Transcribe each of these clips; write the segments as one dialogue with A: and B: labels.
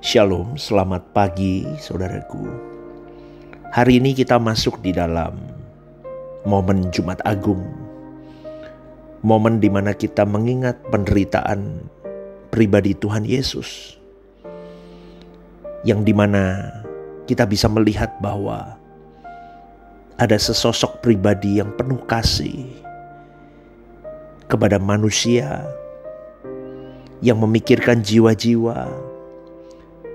A: Shalom, selamat pagi saudaraku. Hari ini kita masuk di dalam momen Jumat Agung. Momen di mana kita mengingat penderitaan pribadi Tuhan Yesus. Yang di mana kita bisa melihat bahwa ada sesosok pribadi yang penuh kasih kepada manusia, yang memikirkan jiwa-jiwa,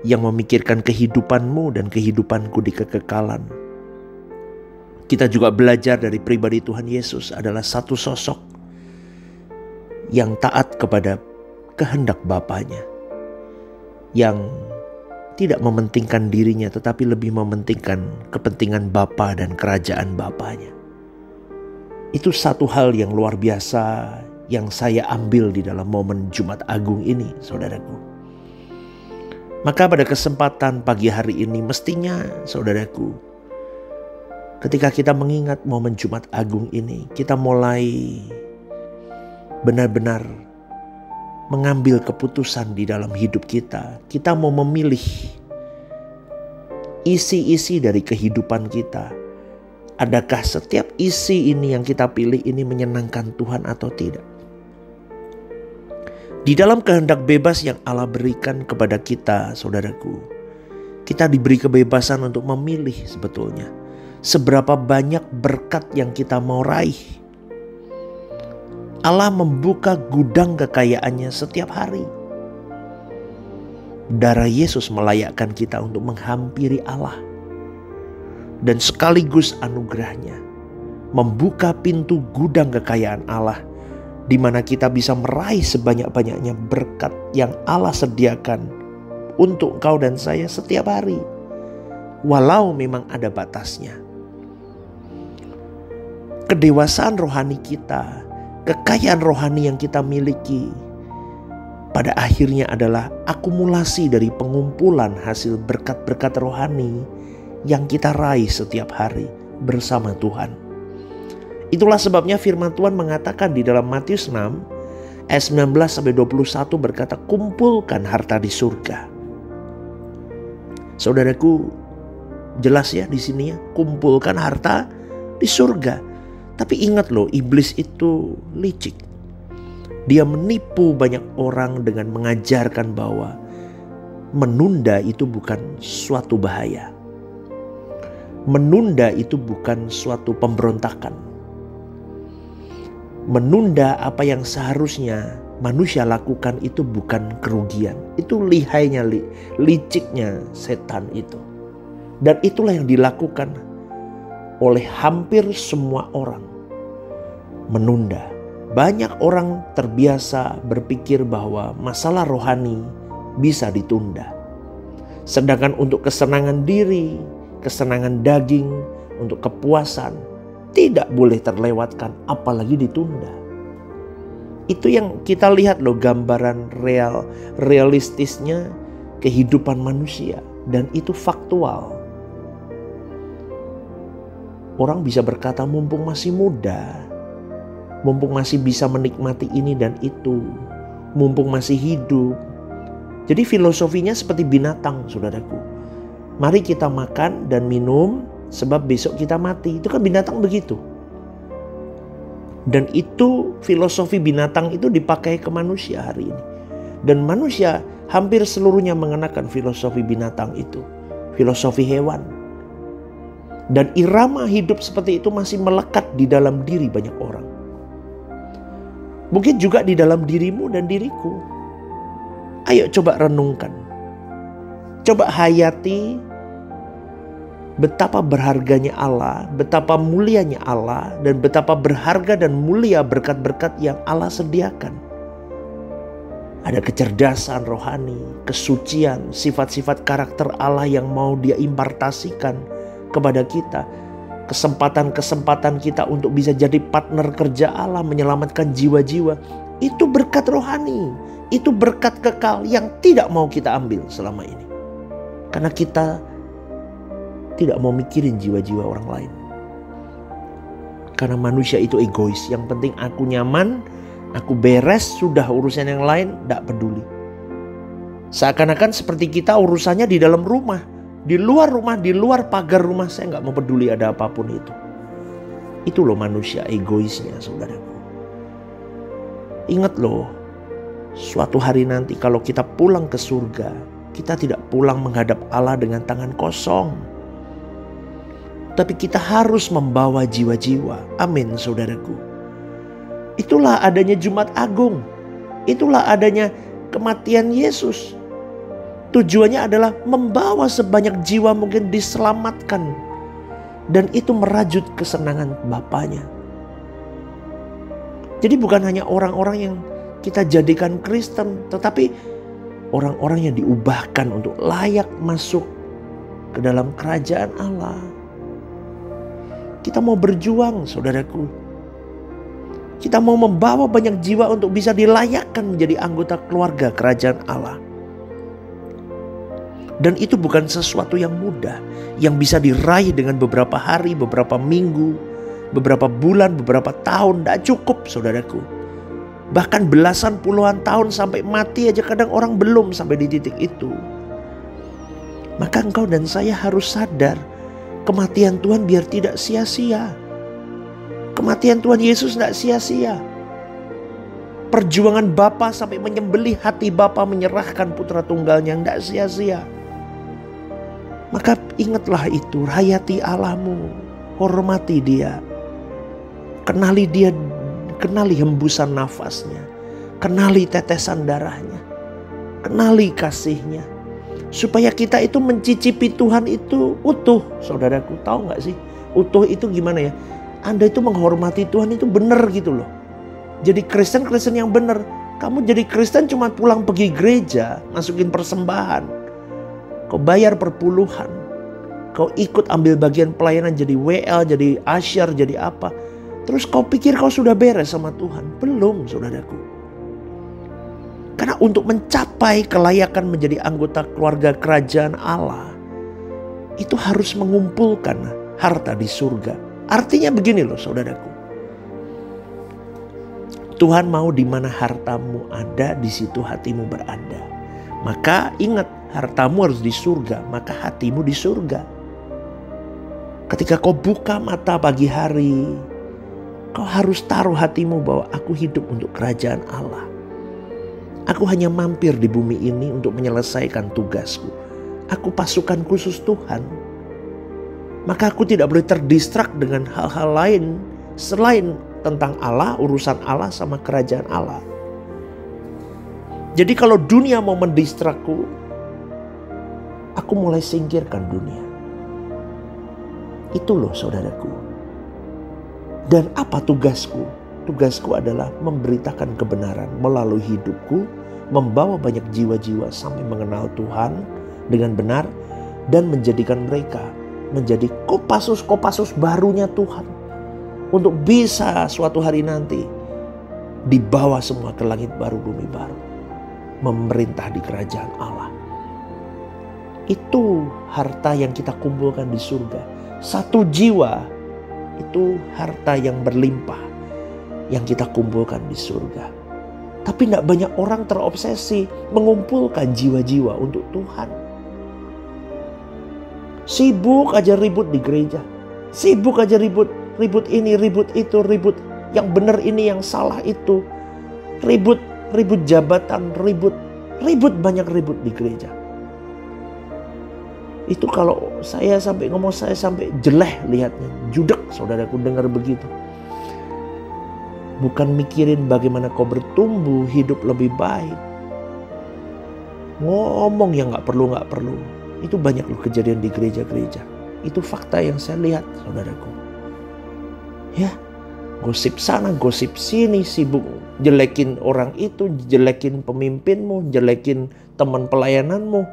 A: yang memikirkan kehidupanmu dan kehidupanku di kekekalan. Kita juga belajar dari pribadi Tuhan Yesus adalah satu sosok yang taat kepada kehendak Bapanya, yang tidak mementingkan dirinya tetapi lebih mementingkan kepentingan Bapa dan kerajaan Bapanya. Itu satu hal yang luar biasa yang saya ambil di dalam momen Jumat Agung ini, saudaraku. Maka pada kesempatan pagi hari ini mestinya saudaraku, ketika kita mengingat momen Jumat Agung ini, kita mulai benar-benar mengambil keputusan di dalam hidup kita. Kita mau memilih isi-isi dari kehidupan kita. Adakah setiap isi ini yang kita pilih ini menyenangkan Tuhan atau tidak? Di dalam kehendak bebas yang Allah berikan kepada kita, saudaraku, kita diberi kebebasan untuk memilih sebetulnya seberapa banyak berkat yang kita mau raih. Allah membuka gudang kekayaannya setiap hari. Darah Yesus melayakkan kita untuk menghampiri Allah. Dan sekaligus anugerahnya membuka pintu gudang kekayaan Allah, di mana kita bisa meraih sebanyak-banyaknya berkat yang Allah sediakan untuk engkau dan saya setiap hari. Walau memang ada batasnya. Kedewasaan rohani kita, kekayaan rohani yang kita miliki, pada akhirnya adalah akumulasi dari pengumpulan hasil berkat-berkat rohani yang kita raih setiap hari bersama Tuhan. Itulah sebabnya firman Tuhan mengatakan di dalam Matius 6 ayat 19-21 berkata, kumpulkan harta di surga. Saudaraku, jelas ya di sini ya, kumpulkan harta di surga. Tapi ingat loh, iblis itu licik. Dia menipu banyak orang dengan mengajarkan bahwa menunda itu bukan suatu bahaya. Menunda itu bukan suatu pemberontakan. Menunda apa yang seharusnya manusia lakukan itu bukan kerugian. Itu lihainya, liciknya setan itu. Dan itulah yang dilakukan oleh hampir semua orang. Menunda. Banyak orang terbiasa berpikir bahwa masalah rohani bisa ditunda. Sedangkan untuk kesenangan diri, kesenangan daging, untuk kepuasan, tidak boleh terlewatkan, apalagi ditunda. Itu yang kita lihat loh, gambaran realistisnya kehidupan manusia. Dan itu faktual. Orang bisa berkata mumpung masih muda, mumpung masih bisa menikmati ini dan itu, mumpung masih hidup. Jadi filosofinya seperti binatang, saudaraku. Mari kita makan dan minum, sebab besok kita mati. Itu kan binatang begitu. Dan itu filosofi binatang itu dipakai ke manusia hari ini. Dan manusia hampir seluruhnya mengenakan filosofi binatang itu. Filosofi hewan. Dan irama hidup seperti itu masih melekat di dalam diri banyak orang. Mungkin juga di dalam dirimu dan diriku. Ayo coba renungkan. Coba hayati betapa berharganya Allah, betapa mulianya Allah, dan betapa berharga dan mulia berkat-berkat yang Allah sediakan. Ada kecerdasan rohani, kesucian, sifat-sifat karakter Allah yang mau Dia impartasikan kepada kita. Kesempatan-kesempatan kita untuk bisa jadi partner kerja Allah, menyelamatkan jiwa-jiwa. Itu berkat rohani, itu berkat kekal yang tidak mau kita ambil selama ini. Karena kita tidak mau mikirin jiwa-jiwa orang lain. Karena manusia itu egois. Yang penting aku nyaman, aku beres, sudah urusan yang lain tidak peduli. Seakan-akan seperti kita urusannya di dalam rumah. Di luar rumah, di luar pagar rumah, saya gak mau peduli ada apapun itu. Itu loh manusia egoisnya, saudaraku. Ingat loh, suatu hari nanti kalau kita pulang ke surga, kita tidak pulang menghadap Allah dengan tangan kosong. Tapi kita harus membawa jiwa-jiwa. Amin, saudaraku. Itulah adanya Jumat Agung. Itulah adanya kematian Yesus. Tujuannya adalah membawa sebanyak jiwa mungkin diselamatkan. Dan itu merajut kesenangan Bapaknya. Jadi bukan hanya orang-orang yang kita jadikan Kristen, tetapi orang-orang yang diubahkan untuk layak masuk ke dalam kerajaan Allah. Kita mau berjuang, saudaraku. Kita mau membawa banyak jiwa untuk bisa dilayakkan menjadi anggota keluarga kerajaan Allah. Dan itu bukan sesuatu yang mudah, yang bisa diraih dengan beberapa hari, beberapa minggu, beberapa bulan, beberapa tahun. Tidak cukup, saudaraku. Bahkan belasan puluhan tahun sampai mati aja kadang orang belum sampai di titik itu. Maka engkau dan saya harus sadar, kematian Tuhan biar tidak sia-sia. Kematian Tuhan Yesus tidak sia-sia. Perjuangan Bapa sampai menyembelih hati Bapa menyerahkan putra tunggalnya tidak sia-sia. Maka ingatlah itu, hayati Allahmu, hormati Dia. Kenali Dia, kenali hembusan nafasnya, kenali tetesan darahnya, kenali kasih-Nya. Supaya kita itu mencicipi Tuhan itu utuh. Saudaraku, tahu gak sih utuh itu gimana ya? Anda itu menghormati Tuhan itu benar gitu loh. Jadi Kristen yang benar. Kamu jadi Kristen cuma pulang pergi gereja, masukin persembahan, kau bayar perpuluhan, kau ikut ambil bagian pelayanan jadi WL, jadi asyar, jadi apa. Terus kau pikir kau sudah beres sama Tuhan. Belum, saudaraku. Karena untuk mencapai kelayakan menjadi anggota keluarga kerajaan Allah, itu harus mengumpulkan harta di surga. Artinya begini loh, saudaraku. Tuhan mau di mana hartamu ada, di situ hatimu berada. Maka ingat, hartamu harus di surga, maka hatimu di surga. Ketika kau buka mata pagi hari, kau harus taruh hatimu bahwa aku hidup untuk kerajaan Allah. Aku hanya mampir di bumi ini untuk menyelesaikan tugasku. Aku pasukan khusus Tuhan. Maka aku tidak boleh terdistrak dengan hal-hal lain selain tentang Allah, urusan Allah sama kerajaan Allah. Jadi kalau dunia mau mendistrakku, aku mulai singkirkan dunia. Itu loh, saudaraku. Dan apa tugasku? Tugasku adalah memberitakan kebenaran melalui hidupku, membawa banyak jiwa-jiwa sampai mengenal Tuhan dengan benar, dan menjadikan mereka menjadi kopasus-kopasus barunya Tuhan. Untuk bisa suatu hari nanti dibawa semua ke langit baru, bumi baru, memerintah di kerajaan Allah. Itu harta yang kita kumpulkan di surga. Satu jiwa itu harta yang berlimpah yang kita kumpulkan di surga. Tapi tidak banyak orang terobsesi mengumpulkan jiwa-jiwa untuk Tuhan. Sibuk aja ribut di gereja. Sibuk aja ribut ini, ribut itu, ribut yang benar ini, yang salah itu. Ribut jabatan, ribut banyak ribut di gereja. Itu kalau saya sampai ngomong, saya sampai jeleh lihatnya. Judek, saudaraku, dengar begitu. Bukan mikirin bagaimana kau bertumbuh hidup lebih baik. Ngomong yang gak perlu. Itu banyak loh kejadian di gereja-gereja. Itu fakta yang saya lihat, saudaraku. Ya, gosip sana, gosip sini, sibuk jelekin orang itu, jelekin pemimpinmu, jelekin teman pelayananmu.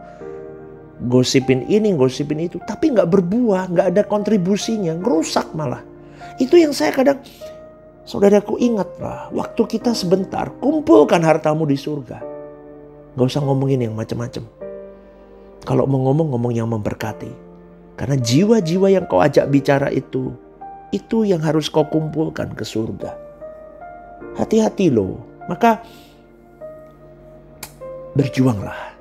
A: Gosipin ini, gosipin itu. Tapi gak berbuah, gak ada kontribusinya, ngerusak malah. Itu yang saya kadang... Saudaraku, ingatlah, waktu kita sebentar, kumpulkan hartamu di surga. Gak usah ngomongin yang macam-macam. Kalau mau ngomong yang memberkati. Karena jiwa-jiwa yang kau ajak bicara itu yang harus kau kumpulkan ke surga. Hati-hati loh. Maka berjuanglah.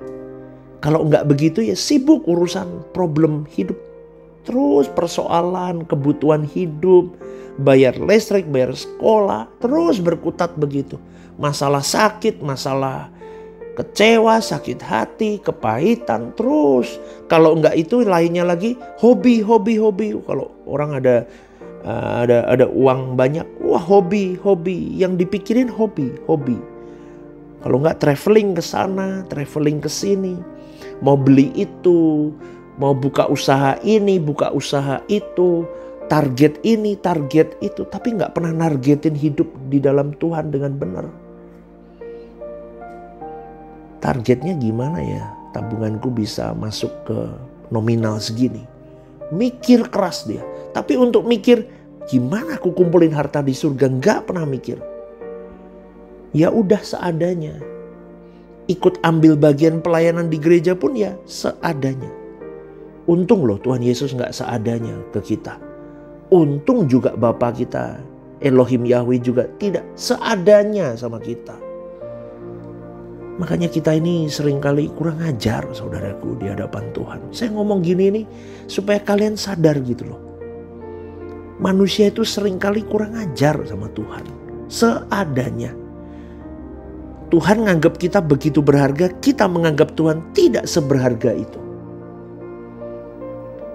A: Kalau enggak begitu ya sibuk urusan problem hidup. Terus persoalan, kebutuhan hidup, bayar listrik, bayar sekolah, terus berkutat begitu. Masalah sakit, masalah kecewa, sakit hati, kepahitan, terus. Kalau enggak itu lainnya lagi hobi. Kalau orang ada uang banyak, wah hobi. Yang dipikirin hobi. Kalau enggak traveling ke sana, traveling ke sini. Mau beli itu, mau buka usaha ini, buka usaha itu, target ini, target itu, tapi nggak pernah nargetin hidup di dalam Tuhan dengan benar. Targetnya gimana ya? Tabunganku bisa masuk ke nominal segini. Mikir keras dia. Tapi untuk mikir gimana aku kumpulin harta di surga, nggak pernah mikir. Ya udah seadanya. Ikut ambil bagian pelayanan di gereja pun ya seadanya. Untung loh Tuhan Yesus gak seadanya ke kita. Untung juga Bapa kita Elohim Yahweh juga tidak seadanya sama kita. Makanya kita ini seringkali kurang ajar saudaraku di hadapan Tuhan. Saya ngomong gini nih supaya kalian sadar gitu loh. Manusia itu seringkali kurang ajar sama Tuhan. Seadanya. Tuhan menganggap kita begitu berharga, kita menganggap Tuhan tidak seberharga itu.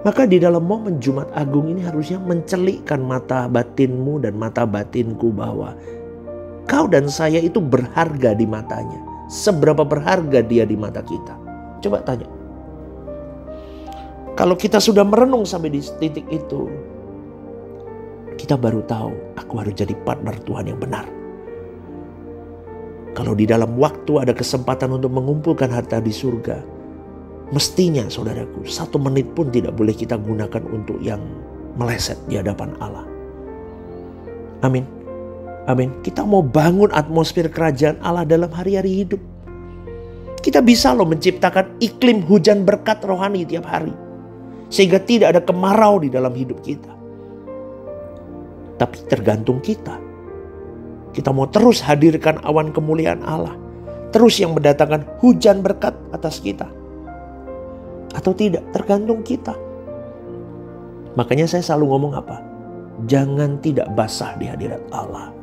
A: Maka di dalam momen Jumat Agung ini harusnya mencelikkan mata batinmu dan mata batinku bahwa kau dan saya itu berharga di matanya. Seberapa berharga dia di mata kita? Coba tanya. Kalau kita sudah merenung sampai di titik itu, kita baru tahu aku harus jadi partner Tuhan yang benar. Kalau di dalam waktu ada kesempatan untuk mengumpulkan harta di surga, mestinya saudaraku 1 menit pun tidak boleh kita gunakan untuk yang meleset di hadapan Allah. Amin. Kita mau bangun atmosfer kerajaan Allah dalam hari-hari hidup. Kita bisa loh menciptakan iklim hujan berkat rohani tiap hari. Sehingga tidak ada kemarau di dalam hidup kita. Tapi tergantung kita. Kita mau terus hadirkan awan kemuliaan Allah. Terus yang mendatangkan hujan berkat atas kita. Atau tidak, tergantung kita. Makanya saya selalu ngomong apa? Jangan tidak basah di hadirat Allah.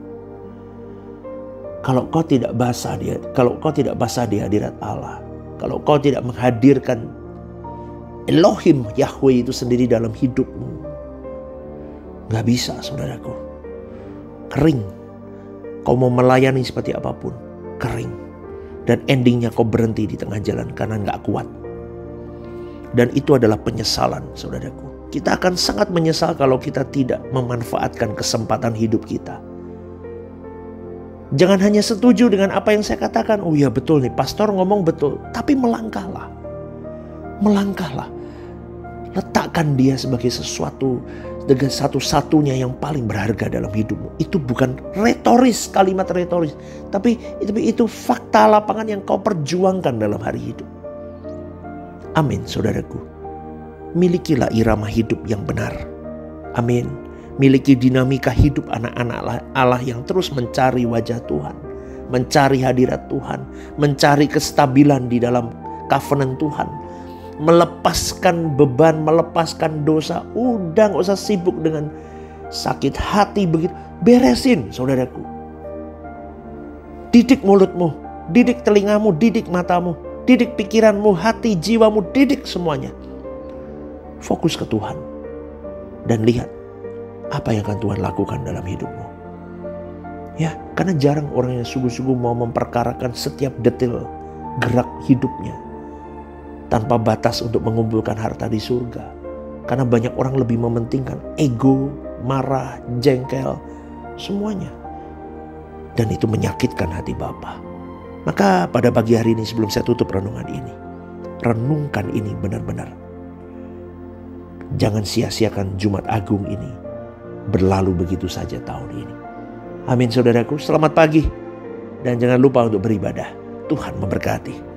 A: Kalau kau tidak basah di hadirat Allah. Kalau kau tidak menghadirkan Elohim Yahweh itu sendiri dalam hidupmu. Gak bisa saudaraku. Kering. Kau mau melayani seperti apapun, kering. Dan endingnya kau berhenti di tengah jalan karena gak kuat. Dan itu adalah penyesalan saudaraku. Kita akan sangat menyesal kalau kita tidak memanfaatkan kesempatan hidup kita. Jangan hanya setuju dengan apa yang saya katakan. Oh iya betul nih, pastor ngomong betul. Tapi melangkahlah. Letakkan dia sebagai sesuatu dengan satu-satunya yang paling berharga dalam hidupmu. Itu bukan retoris, kalimat retoris. Tapi itu fakta lapangan yang kau perjuangkan dalam hari hidup. Amin saudaraku. Milikilah irama hidup yang benar. Amin. Miliki dinamika hidup anak-anak Allah yang terus mencari wajah Tuhan. Mencari hadirat Tuhan. Mencari kestabilan di dalam covenant Tuhan. Melepaskan beban, melepaskan dosa. Udah gak usah sibuk dengan sakit hati begitu. Beresin saudaraku. Didik mulutmu, didik telingamu, didik matamu, didik pikiranmu, hati, jiwamu, didik semuanya. Fokus ke Tuhan. Dan lihat apa yang akan Tuhan lakukan dalam hidupmu. Ya, karena jarang orang yang sungguh-sungguh mau memperkarakan setiap detail gerak hidupnya. Tanpa batas untuk mengumpulkan harta di surga. Karena banyak orang lebih mementingkan ego, marah, jengkel, semuanya. Dan itu menyakitkan hati Bapa. Maka pada pagi hari ini sebelum saya tutup renungan ini, renungkan ini benar-benar. Jangan sia-siakan Jumat Agung ini berlalu begitu saja tahun ini. Amin saudaraku, selamat pagi. Dan jangan lupa untuk beribadah. Tuhan memberkati.